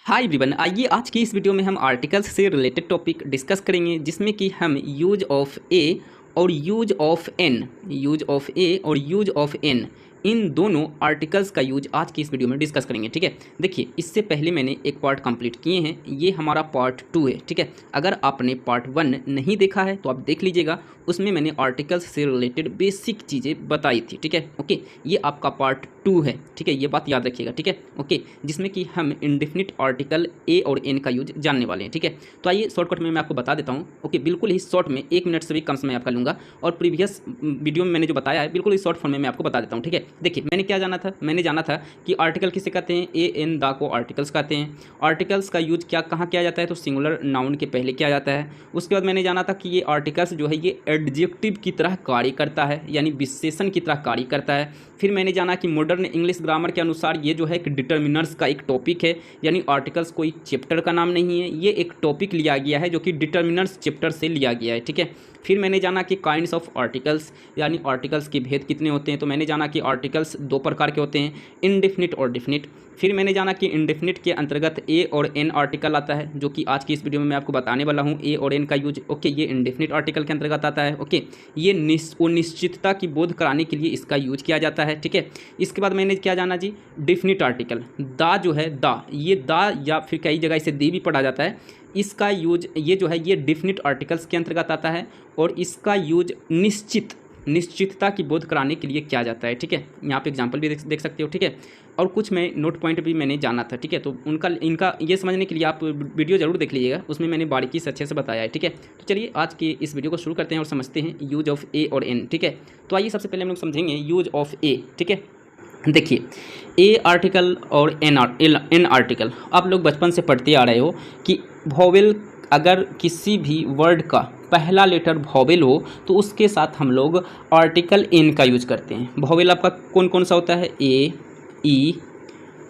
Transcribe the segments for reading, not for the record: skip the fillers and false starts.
Hi everyone, आइए आज की इस वीडियो में हम आर्टिकल्स से रिलेटेड टॉपिक डिस्कस करेंगे, जिसमें कि हम यूज ऑफ ए और यूज ऑफ एन इन दोनों आर्टिकल्स का यूज आज की इस वीडियो में डिस्कस करेंगे। ठीक है, देखिए इससे पहले मैंने एक पार्ट कंप्लीट किए हैं, ये हमारा पार्ट 2 है। ठीक है, अगर आपने पार्ट 1 नहीं देखा है तो आप देख लीजिएगा, उसमें मैंने आर्टिकल्स से रिलेटेड बेसिक चीज़ें बताई थी। ठीक है, ओके, ये आपका पार्ट 2 है। ठीक है, ये बात याद रखिएगा। ठीक है, ओके, जिसमें कि हम इंडेफिनिट आर्टिकल ए और एन का यूज जानने वाले हैं। ठीक है, तो आइए शॉर्टकट में मैं आपको बता देता हूँ। ओके, बिल्कुल ही शॉर्ट में, 1 मिनट से भी कम समय आपका लूँगा, और प्रीवियस वीडियो में मैंने जो बताया है बिल्कुल ही शॉर्ट फॉर्म में मैं आपको बता देता हूँ। ठीक है, देखिए मैंने क्या जाना था, मैंने जाना था कि आर्टिकल किसे कहते हैं, ए एन दा को आर्टिकल्स कहते हैं। आर्टिकल्स का यूज क्या कहाँ किया जाता है, तो सिंगुलर नाउन के पहले किया जाता है। उसके बाद मैंने जाना था कि ये आर्टिकल्स जो है ये एडजेक्टिव की तरह कार्य करता है, यानी विशेषण की तरह कार्य करता है। फिर मैंने जाना कि मॉडर्न इंग्लिश ग्रामर के अनुसार ये जो है एक डिटर्मिनर्स का एक टॉपिक है, यानी आर्टिकल्स कोई चैप्टर का नाम नहीं है, ये एक टॉपिक लिया गया है जो कि डिटर्मिनर्स चैप्टर से लिया गया है। ठीक है, फिर मैंने जाना कि काइंड्स ऑफ आर्टिकल्स, यानी आर्टिकल्स के भेद कितने होते हैं, तो मैंने जाना कि आर्टिकल्स 2 प्रकार के होते हैं, इंडेफिनिट और डेफिनिट। फिर मैंने जाना कि इंडेफिनिट के अंतर्गत ए और एन आर्टिकल आता है, जो कि आज की इस वीडियो में मैं आपको बताने वाला हूँ, ए और एन का यूज। ओके, ये इंडेफिनिट आर्टिकल के अंतर्गत आता है। ओके, ये निश्चितता की बोध कराने के लिए इसका यूज किया जाता है। ठीक है, इसके बाद मैंने क्या जाना जी, डेफिनिट आर्टिकल, दा जो है, दा, ये दा या फिर कई जगह इसे दी भी पढ़ा जाता है, इसका यूज ये जो है ये डेफिनिट आर्टिकल्स के अंतर्गत आता है, और इसका यूज निश्चितता की बोध कराने के लिए किया जाता है। ठीक है, यहाँ पे एग्जांपल भी देख सकते हो। ठीक है, और कुछ मैं नोट पॉइंट भी मैंने जाना था। ठीक है, तो इनका ये समझने के लिए आप वीडियो ज़रूर देख लीजिएगा, उसमें मैंने बारीकी से अच्छे से बताया है। ठीक है, तो चलिए आज के इस वीडियो को शुरू करते हैं और समझते हैं यूज ऑफ ए और एन। ठीक है, तो आइए सबसे पहले हम लोग समझेंगे यूज ऑफ ए। ठीक है, देखिए ए आर्टिकल और एन आर्टिकल, आप लोग बचपन से पढ़ते आ रहे हो कि वोवेल, अगर किसी भी वर्ड का पहला लेटर वोवेल हो तो उसके साथ हम लोग आर्टिकल एन का यूज करते हैं। वोवेल आपका कौन कौन सा होता है, ए, ई,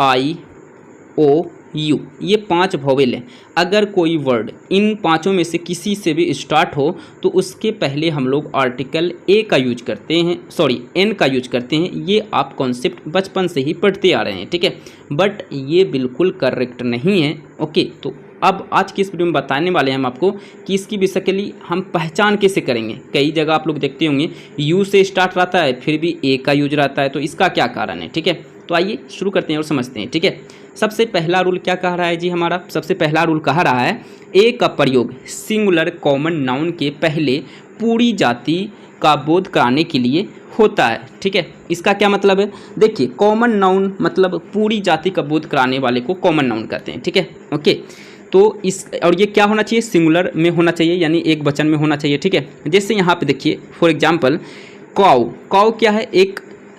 आई, ओ, यू, ये 5 वोवेल हैं। अगर कोई वर्ड इन पांचों में से किसी से भी स्टार्ट हो तो उसके पहले हम लोग आर्टिकल ए का यूज करते हैं, सॉरी एन का यूज करते हैं। ये आप कॉन्सेप्ट बचपन से ही पढ़ते आ रहे हैं। ठीक है, बट ये बिल्कुल करेक्ट नहीं है। ओके, तो अब आज की इस वीडियो में बताने वाले हैं हम आपको कि इसकी बेसिकली हम पहचान कैसे करेंगे। कई जगह आप लोग देखते होंगे यू से स्टार्ट रहता है फिर भी ए का यूज रहता है, तो इसका क्या कारण है। ठीक है, तो आइए शुरू करते हैं और समझते हैं। ठीक है, सबसे पहला रूल क्या कह रहा है जी, हमारा सबसे पहला रूल कह रहा है ए का प्रयोग सिंगुलर कॉमन नाउन के पहले पूरी जाति का बोध कराने के लिए होता है। ठीक है, इसका क्या मतलब है, देखिए कॉमन नाउन मतलब पूरी जाति का बोध कराने वाले को कॉमन नाउन कहते हैं। ठीक है, ओके, तो इस और ये क्या होना चाहिए, सिंगुलर में होना चाहिए, यानी एक वचन में होना चाहिए। ठीक है, जैसे यहाँ पे देखिए फॉर एग्जांपल कॉव, कॉव क्या है, एक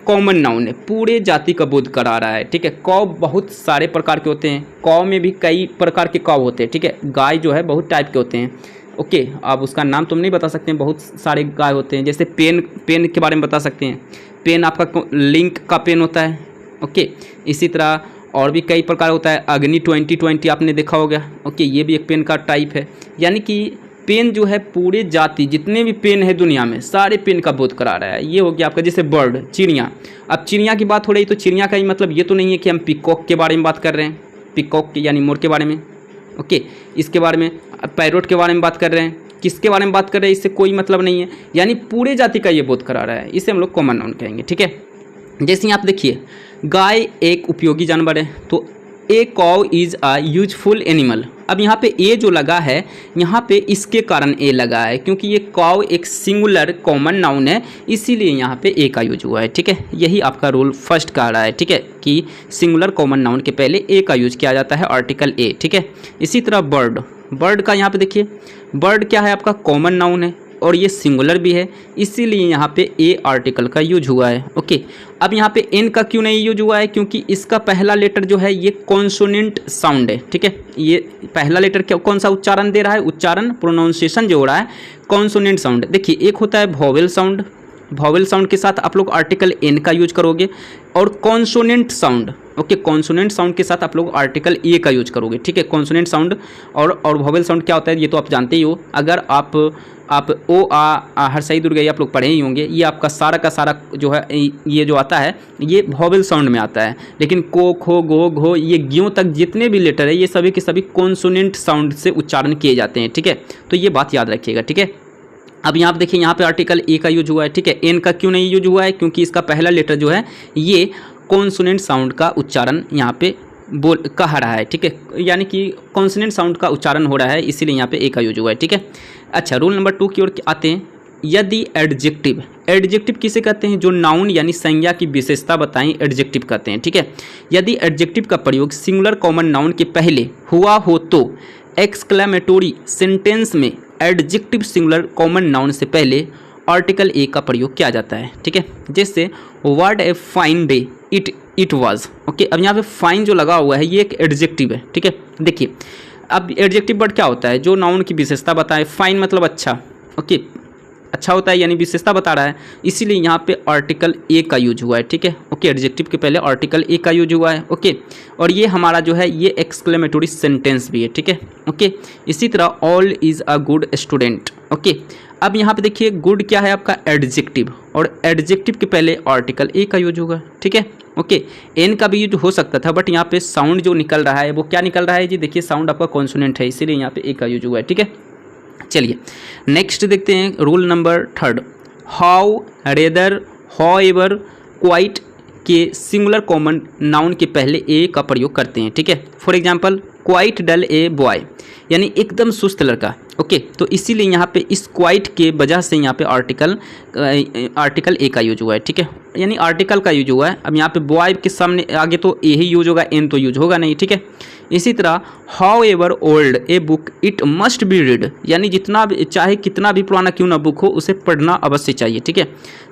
कॉमन नाउन है, पूरे जाति का बोध करा रहा है। ठीक है, कॉव बहुत सारे प्रकार के होते हैं, कॉव में भी कई प्रकार के कॉव होते हैं। ठीक है, गाय जो है बहुत टाइप के होते हैं। ओके, आप उसका नाम तुम नहीं बता सकते हैं, बहुत सारे गाय होते हैं। जैसे पेन, पेन के बारे में बता सकते हैं, पेन आपका लिंक का पेन होता है। ओके, इसी तरह और भी कई प्रकार होता है, अग्नि 2020 आपने देखा होगा। ओके, ये भी एक पेन का टाइप है, यानी कि पेन जो है पूरे जाति जितने भी पेन है दुनिया में सारे पेन का बोध करा रहा है। ये हो गया आपका, जैसे बर्ड, चिड़िया। अब चिड़िया की बात हो रही तो चिड़िया का ही मतलब ये तो नहीं है कि हम पिकॉक के बारे में बात कर रहे हैं, पिकॉक यानी मोर के बारे में। ओके, इसके बारे में, पैरोट के बारे में बात कर रहे हैं, किसके बारे में बात कर रहे हैं, इससे कोई मतलब नहीं है, यानी पूरे जाति का ये बोध करा रहा है, इसे हम लोग कॉमन नाउन कहेंगे। ठीक है, जैसे आप देखिए गाय एक उपयोगी जानवर है, तो ए कॉव इज़ अ यूजफुल एनिमल। अब यहाँ पे ए जो लगा है, यहाँ पे इसके कारण ए लगा है, क्योंकि ये कॉव एक सिंगुलर कॉमन नाउन है, इसीलिए यहाँ पे ए का यूज हुआ है। ठीक है, यही आपका रूल फर्स्ट कह रहा है। ठीक है, कि सिंगुलर कॉमन नाउन के पहले ए का यूज किया जाता है, आर्टिकल ए। ठीक है, इसी तरह बर्ड, बर्ड का यहाँ पे देखिए, बर्ड क्या है, आपका कॉमन नाउन है और ये सिंगुलर भी है, इसीलिए यहाँ पे ए आर्टिकल का यूज हुआ है। ओके, अब यहाँ पे एन का क्यों नहीं यूज हुआ है, क्योंकि इसका पहला लेटर जो है ये कॉन्सोनेंट साउंड है। ठीक है, ये पहला लेटर क्या कौन सा उच्चारण दे रहा है, उच्चारण प्रोनाउंसिएशन जो हो रहा है कॉन्सोनेंट साउंड। देखिए एक होता है वोवेल साउंड, वोवेल साउंड के साथ आप लोग आर्टिकल एन का यूज करोगे, और consonant sound, okay, consonant sound के साथ आप लोग आर्टिकल ए का यूज करोगे, ठीक है। कॉन्सोनेंट साउंड और वोवेल साउंड क्या होता है ये तो आप जानते ही हो। अगर आप ओ आ हर सही दुर्गा ये आप लोग पढ़े ही होंगे, ये आपका सारा का सारा जो है ये जो आता है ये वोवेल साउंड में आता है। लेकिन को, खो, गो, घो, ये ज्यों तक जितने भी लेटर है ये सभी के सभी कॉन्सोनेंट साउंड से उच्चारण किए जाते हैं, ठीक है। तो ये बात याद रखिएगा, ठीक है। अब यहाँ पे देखिए, यहाँ पे आर्टिकल ए का यूज हुआ है, ठीक है। एन का क्यों नहीं यूज हुआ है? क्योंकि इसका पहला लेटर जो है ये कॉन्सोनेंट साउंड का उच्चारण यहाँ पे कह रहा है, ठीक है। यानी कि कॉन्सोनेंट साउंड का उच्चारण हो रहा है, इसीलिए यहाँ पे ए का यूज हुआ है, ठीक है। अच्छा, रूल नंबर 2 की ओर आते हैं। यदि एडजेक्टिव किसे कहते हैं? जो नाउन यानी संज्ञा की विशेषता बताएं एडजेक्टिव कहते हैं, ठीक है। यदि एडजेक्टिव का प्रयोग सिंगुलर कॉमन नाउन के पहले हुआ हो तो एक्सक्लेमेटोरी सेंटेंस में एडजेक्टिव सिंगुलर कॉमन नाउन से पहले आर्टिकल ए का प्रयोग किया जाता है, ठीक है। जैसे what a fine day it was, okay. अब यहाँ पे फाइन जो लगा हुआ है ये एक एडजेक्टिव है, ठीक है। देखिए, अब एडजेक्टिव वर्ड क्या होता है? जो नाउन की विशेषता बताए। फाइन मतलब अच्छा, ओके, अच्छा होता है यानी विशेषता बता रहा है, इसीलिए यहाँ पे आर्टिकल ए का यूज हुआ है, ठीक है। ओके, एडजेक्टिव के पहले आर्टिकल ए का यूज हुआ है, ओके। और ये हमारा जो है ये एक्सक्लेमेटोरी सेंटेंस भी है, ठीक है, ओके। इसी तरह all is a good student, okay. अब यहाँ पे देखिए, गुड क्या है आपका? एडजेक्टिव, और एडजेक्टिव के पहले आर्टिकल ए का यूज होगा, ठीक है, ओके। एन का भी यूज हो सकता था, बट यहाँ पे साउंड जो निकल रहा है वो क्या निकल रहा है जी? देखिए, साउंड आपका कॉन्सोनेंट है, इसीलिए यहाँ पे ए का यूज हुआ है, ठीक है। चलिए नेक्स्ट देखते हैं, rule number 3। How, rather, however, quite के सिंगुलर कॉमन नाउन के पहले ए का प्रयोग करते हैं, ठीक है। For example, quite dull a boy, यानी एकदम सुस्त लड़का, ओके। तो इसीलिए यहाँ पे इस क्वाइट के वजह से यहाँ पे आर्टिकल ए का यूज हुआ है, ठीक है, यानी आर्टिकल का यूज हुआ है। अब यहाँ पे बॉय के सामने आगे तो ए ही यूज होगा, एन तो यूज होगा नहीं, ठीक है। इसी तरह how ever old a book it must be read, यानी जितना भी चाहे कितना भी पुराना क्यों ना बुक हो उसे पढ़ना अवश्य चाहिए, ठीक है।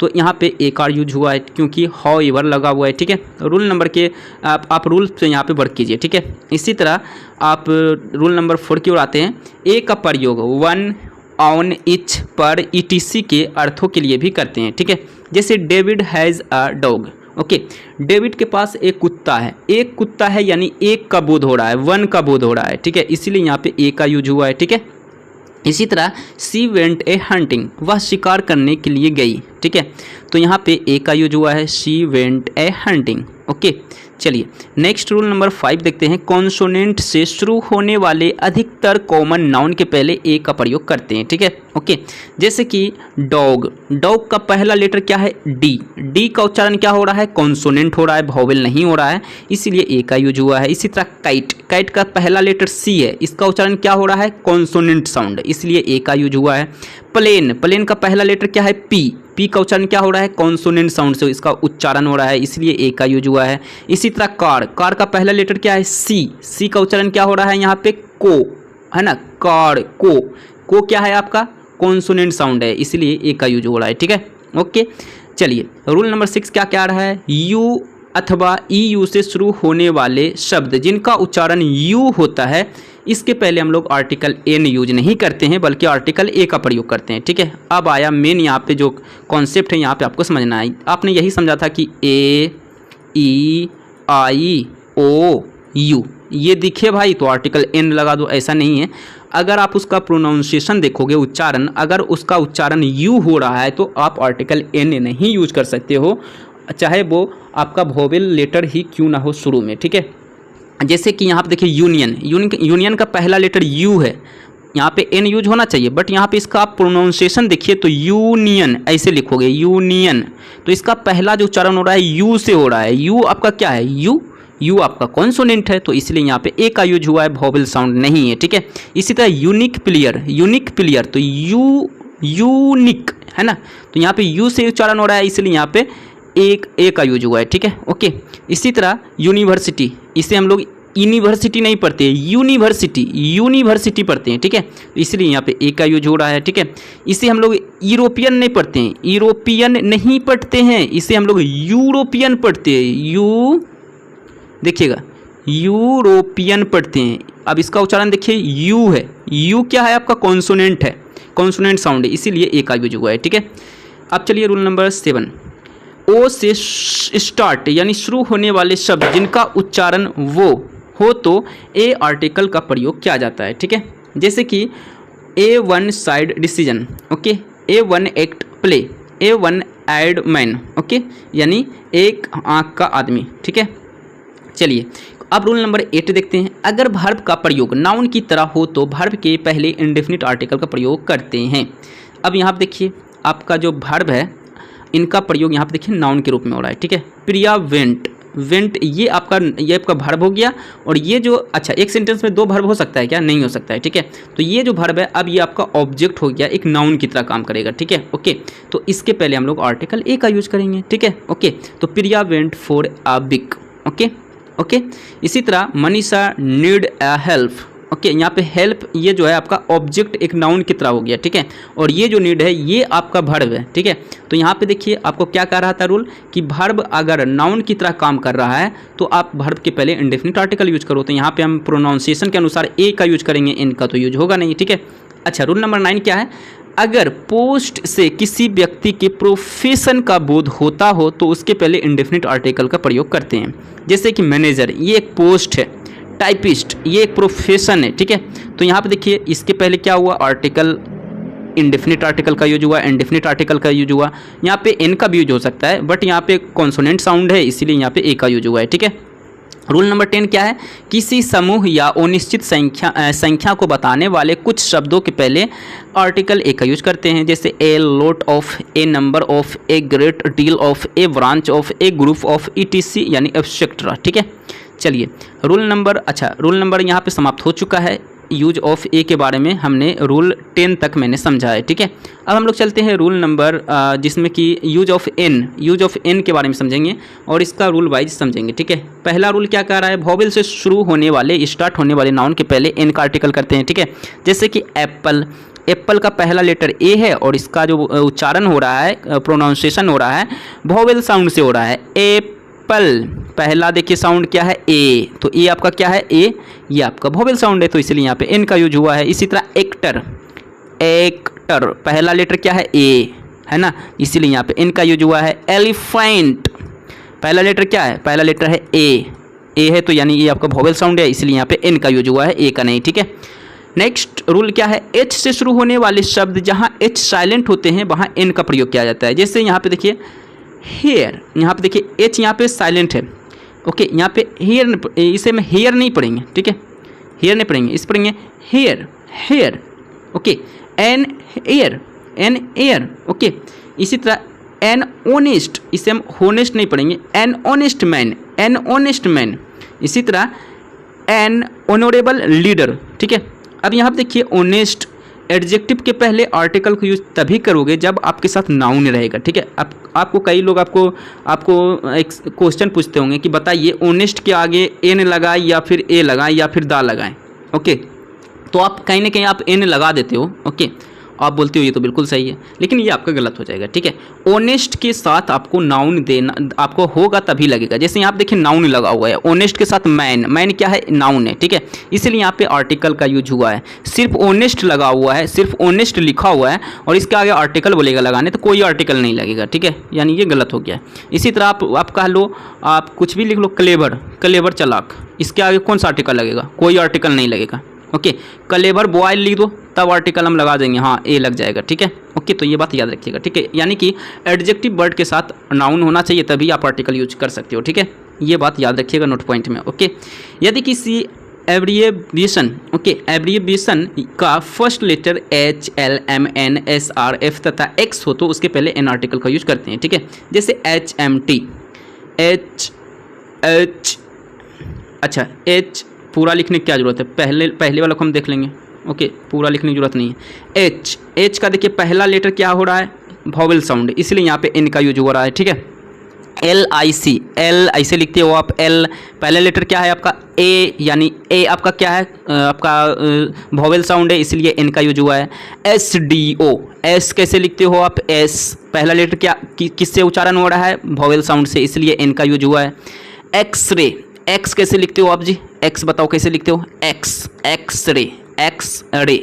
तो यहाँ पे ए का यूज हुआ है क्योंकि हाउ एवर लगा हुआ है, ठीक है। रूल नंबर के आप रूल से यहाँ पे वर्क कीजिए, ठीक है। इसी तरह आप रूल नंबर 4 की ओर आते हैं। ए का प्रयोग वन, ऑन, इच, पर, ईटीसी के अर्थों के लिए भी करते हैं, ठीक है। जैसे David has a dog, okay. David के पास एक कुत्ता है, एक कुत्ता है यानी एक का बोध हो रहा है, वन का बोध हो रहा है, ठीक है, इसीलिए यहाँ पे ए का यूज हुआ है, ठीक है। इसी तरह सी वेंट ए हंटिंग, वह शिकार करने के लिए गई, ठीक है। तो यहाँ पे ए का यूज हुआ है, she went A hunting, okay. चलिए नेक्स्ट रूल नंबर 5 देखते हैं। कॉन्सोनेंट से शुरू होने वाले अधिकतर कॉमन नाउन के पहले ए का प्रयोग करते हैं, ठीक है, ओके। जैसे कि डॉग, डॉग का पहला लेटर क्या है? डी, डी का उच्चारण क्या हो रहा है? कॉन्सोनेंट हो रहा है, वोवेल नहीं हो रहा है, इसीलिए ए का यूज हुआ है। इसी तरह काइट, काइट का पहला लेटर सी है, इसका उच्चारण क्या हो रहा है? कॉन्सोनेंट साउंड, इसलिए ए का यूज हुआ है। प्लेन, प्लेन का पहला लेटर क्या है? पी, पी का उच्चारण क्या हो रहा है? कॉन्सोनेंट साउंड से इसका उच्चारण हो रहा है, इसलिए ए का यूज हुआ है। इसी तरह कार, कार का पहला लेटर क्या है? सी, सी का उच्चारण क्या हो रहा है यहाँ पे? को, है ना, कार, को क्या है आपका? कॉन्सोनेंट साउंड है, इसलिए ए का यूज हो रहा है, ठीक है, ओके। चलिए रूल नंबर 6 क्या क्या आ रहा है? यू अथवा ई यू से शुरू होने वाले शब्द जिनका उच्चारण यू होता है, इसके पहले हम लोग आर्टिकल एन यूज नहीं करते हैं बल्कि आर्टिकल ए का प्रयोग करते हैं, ठीक है। अब आया मेन यहाँ पे जो कॉन्सेप्ट है, यहाँ पे आपको समझना है। आपने यही समझा था कि ए, ई, आई, ओ, यू ये दिखे भाई तो आर्टिकल एन लगा दो, ऐसा नहीं है। अगर आप उसका प्रोनाउंसिएशन देखोगे, उच्चारण, अगर उसका उच्चारण यू हो रहा है तो आप आर्टिकल एन नहीं यूज कर सकते हो, चाहे वो आपका वोवेल लेटर ही क्यों ना हो शुरू में, ठीक है। जैसे कि यहाँ पे देखिए यूनियन, यूनियन का पहला लेटर यू है, यहाँ पे एन यूज होना चाहिए, बट यहाँ पे इसका आप प्रोनाउंसिएशन देखिए तो यूनियन ऐसे लिखोगे, यूनियन, तो इसका पहला जो उच्चारण हो रहा है यू से हो रहा है। यू आपका क्या है? यू, यू आपका कॉन्सोनेंट है, तो इसलिए यहाँ पे ए का यूज हुआ है, वोवेल साउंड नहीं है, ठीक है। इसी तरह यूनिक प्लेयर, यूनिक प्लेयर, तो यू, यूनिक है ना, तो यहाँ पे यू से उच्चारण हो रहा है, इसलिए यहाँ पे एक ए का यूज हुआ है, ठीक है, ओके। इसी तरह यूनिवर्सिटी, इसे हम लोग यूनिवर्सिटी नहीं पढ़ते, यूनिवर्सिटी, यूनिवर्सिटी पढ़ते हैं, ठीक है, इसलिए यहाँ पे ए का यूज हो रहा है, ठीक है। इसे हम लोग यूरोपियन नहीं पढ़ते हैं, यूरोपियन नहीं पढ़ते हैं, इसे हम लोग यूरोपियन पढ़ते हैं, यू, देखिएगा, यूरोपियन पढ़ते हैं। अब इसका उच्चारण देखिए, यू है, यू क्या है आपका? कॉन्सोनेंट है, कॉन्सोनेंट साउंड है, इसीलिए ए का यूज हुआ है, ठीक है। अब चलिए रूल नंबर 7। ओ से स्टार्ट यानी शुरू होने वाले शब्द जिनका उच्चारण वो हो तो ए आर्टिकल का प्रयोग किया जाता है, ठीक है। जैसे कि ए वन साइड डिसीजन, ओके, ए वन एक्ट प्ले, ए वन एड मैन, ओके, यानी एक आँख का आदमी, ठीक है। चलिए अब रूल नंबर 8 देखते हैं। अगर वर्ब का प्रयोग नाउन की तरह हो तो वर्ब के पहले इंडेफिनिट आर्टिकल का प्रयोग करते हैं। अब यहाँ पर देखिए आपका जो वर्ब है इनका प्रयोग यहाँ पे देखिए नाउन के रूप में हो रहा है, ठीक है। प्रिया वेंट, वेंट ये आपका वर्ब हो गया। और ये जो अच्छा एक सेंटेंस में 2 वर्ब हो सकता है क्या? नहीं हो सकता है, ठीक है। तो ये जो वर्ब है अब ये आपका ऑब्जेक्ट हो गया, एक नाउन की तरह काम करेगा, ठीक है। ओके, तो इसके पहले हम लोग आर्टिकल ए का यूज करेंगे, ठीक है। ओके, तो Priya went for a big, okay okay. इसी तरह Manisha need a help, okay, यहाँ पे हेल्प ये जो है आपका ऑब्जेक्ट एक नाउन की तरह हो गया, ठीक है। और ये जो नीड है ये आपका वर्ब है, ठीक है। तो यहाँ पे देखिए आपको क्या कह रहा था रूल कि वर्ब अगर नाउन की तरह काम कर रहा है तो आप वर्ब के पहले इंडेफिनिट आर्टिकल यूज करो। तो यहाँ पे हम प्रोनाउंसिएशन के अनुसार ए का यूज करेंगे, इन का तो यूज होगा नहीं, ठीक है। अच्छा, रूल नंबर 9 क्या है? अगर पोस्ट से किसी व्यक्ति के प्रोफेशन का बोध होता हो तो उसके पहले इंडेफिनिट आर्टिकल का प्रयोग करते हैं। जैसे कि मैनेजर ये एक पोस्ट है, टाइपिस्ट ये एक प्रोफेशन है, ठीक है। तो यहाँ पे देखिए इसके पहले क्या हुआ? आर्टिकल, इंडेफिनिट आर्टिकल का यूज हुआ, इंडेफिनिट आर्टिकल का यूज हुआ। यहाँ पे एन का भी यूज हो सकता है बट यहाँ पे कॉन्सोनेंट साउंड है इसीलिए यहाँ पे ए का यूज हुआ है, ठीक है। रूल नंबर 10 क्या है? किसी समूह या अनिश्चित संख्या को बताने वाले कुछ शब्दों के पहले आर्टिकल ए का यूज करते हैं। जैसे a lot of, A number of, a great deal of, A branch of, A group of, ETC यानी एब्स्ट्रैक्ट, ठीक है। चलिए रूल नंबर यहाँ पे समाप्त हो चुका है। यूज ऑफ ए के बारे में हमने रूल 10 तक मैंने समझा है, ठीक है। अब हम लोग चलते हैं रूल नंबर जिसमें कि यूज ऑफ एन के बारे में समझेंगे और इसका रूल वाइज समझेंगे, ठीक है। पहला रूल क्या कह रहा है? वॉवेल से शुरू होने वाले, स्टार्ट होने वाले नाउन के पहले एन का आर्टिकल करते हैं, ठीक है। जैसे कि एप्पल, एप्पल का पहला लेटर ए है और इसका जो उच्चारण हो रहा है, प्रोनाउंसिएशन हो रहा है, वॉवेल साउंड से हो रहा है। एप्पल पहला देखिए साउंड क्या है? ए, तो ए आपका क्या है? ए, ये आपका वॉवेल साउंड है तो इसलिए यहाँ पे एन का यूज हुआ है। इसी तरह एक्टर, एक्टर पहला लेटर क्या है? ए, है ना, इसीलिए यहाँ पे एन का यूज हुआ है। एलिफेंट पहला लेटर क्या है? पहला लेटर है ए, ए है तो यानी ये आपका वॉवेल साउंड है इसलिए यहाँ पे एन का यूज हुआ है, ए का नहीं, ठीक है। नेक्स्ट रूल क्या है? एच से शुरू होने वाले शब्द जहाँ एच साइलेंट होते हैं वहाँ एन का प्रयोग किया जाता है। जैसे यहाँ पे देखिए हेयर, यहाँ पे देखिए एच यहाँ पे साइलेंट है, ओके। यहाँ पे हेयर, इसे में हेयर नहीं पढ़ेंगे, ठीक है, हेयर नहीं पढ़ेंगे, इस पढ़ेंगे here, here, okay. An air, an air, okay. इसी तरह एन ऑनेस्ट, इसे हम होनेस्ट नहीं पढ़ेंगे, an honest man, an honest man. इसी तरह एन ऑनरेबल लीडर, ठीक है। अब यहाँ पे देखिए ऑनेस्ट एडजेक्टिव के पहले आर्टिकल को यूज तभी करोगे जब आपके साथ नाउन रहेगा, ठीक है। आपको कई लोग आपको एक क्वेश्चन पूछते होंगे कि बताइए ऑनेस्ट के आगे एन लगाएं या फिर ए लगाएं या फिर दा लगाएं, ओके। तो आप कहीं ना कहीं आप एन लगा देते हो, ओके, आप बोलते हो ये तो बिल्कुल सही है, लेकिन ये आपका गलत हो जाएगा, ठीक है। ऑनेस्ट के साथ आपको नाउन देना आपको होगा तभी लगेगा। जैसे यहाँ पे देखिए नाउन लगा हुआ है, ऑनेस्ट के साथ मैन, मैन क्या है? नाउन है, ठीक है। इसलिए यहाँ पे आर्टिकल का यूज हुआ है। सिर्फ ऑनेस्ट लगा हुआ है, सिर्फ ऑनेस्ट लिखा हुआ है और इसके आगे आर्टिकल बोलेगा लगाने तो कोई आर्टिकल नहीं लगेगा, ठीक है, यानी ये गलत हो गया है। इसी तरह आप कह लो, आप कुछ भी लिख लो, क्लेवर, क्लेवर चालाक, इसके आगे कौन सा आर्टिकल लगेगा? कोई आर्टिकल नहीं लगेगा, ओके। क्लेवर बॉय लिख दो तब आर्टिकल हम लगा देंगे, हाँ ए लग जाएगा, ठीक है, ओके। तो ये बात याद रखिएगा, ठीक है, यानी कि एडजेक्टिव वर्ड के साथ नाउन होना चाहिए तभी आप आर्टिकल यूज कर सकते हो, ठीक है। ये बात याद रखिएगा नोट पॉइंट में, ओके। यदि किसी एब्रिएविएशन, ओके, एब्रिएविएशन का first letter H, L, M, N, S, R, F तथा X हो तो उसके पहले एन आर्टिकल का यूज करते हैं, ठीक है। जैसे HMT, H, अच्छा H पूरा लिखने की क्या जरूरत है? पहले वाला को हम देख लेंगे, ओके, पूरा लिखने की जरूरत नहीं है। एच का देखिए पहला लेटर क्या हो रहा है? वॉवेल साउंड, इसलिए यहाँ पे एन का यूज हो रहा है, ठीक है। LIC, एल ऐसे लिखते हो आप, एल पहला लेटर क्या है आपका? ए, यानी ए आपका क्या है? आपका वॉवेल साउंड है इसलिए एन का यूज हुआ है। SDO, एस कैसे लिखते हो आप? एस पहला लेटर क्या किससे उच्चारण हो रहा है? वॉवेल साउंड से, इसलिए एन का यूज हुआ है। एक्सरे, एक्स कैसे लिखते हो आप जी? एक्स बताओ कैसे लिखते हो? X, x ray, X ray.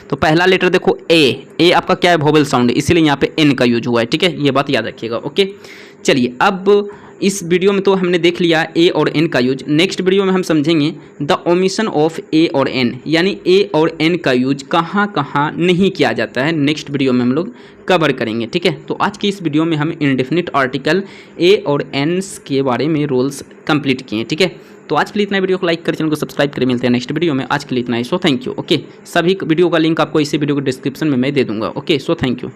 तो पहला लेटर देखो ए, ए आपका क्या है? वॉवेल साउंड है, इसीलिए यहाँ पे एन का यूज हुआ है, ठीक है, ये बात याद रखिएगा, ओके। चलिए अब इस वीडियो में तो हमने देख लिया ए और एन का यूज। नेक्स्ट वीडियो में हम समझेंगे द ओमिशन ऑफ ए और एन, यानी ए और एन का यूज कहाँ कहाँ नहीं किया जाता है। नेक्स्ट वीडियो में हम लोग कवर करेंगे, ठीक है। तो आज की इस वीडियो में हम इंडेफिनिट आर्टिकल ए और एन्स के बारे में रूल्स कंप्लीट किए, ठीक है। तो आज के लिए इतना, वीडियो को लाइक करें, चैनल को सब्सक्राइब करें। मिलते हैं नेक्स्ट वीडियो में। आज के लिए इतना ही। So thank you. ओके, सभी वीडियो का लिंक आपको इसी वीडियो के डिस्क्रिप्शन में मैं दे दूंगा। Okay, so thank you.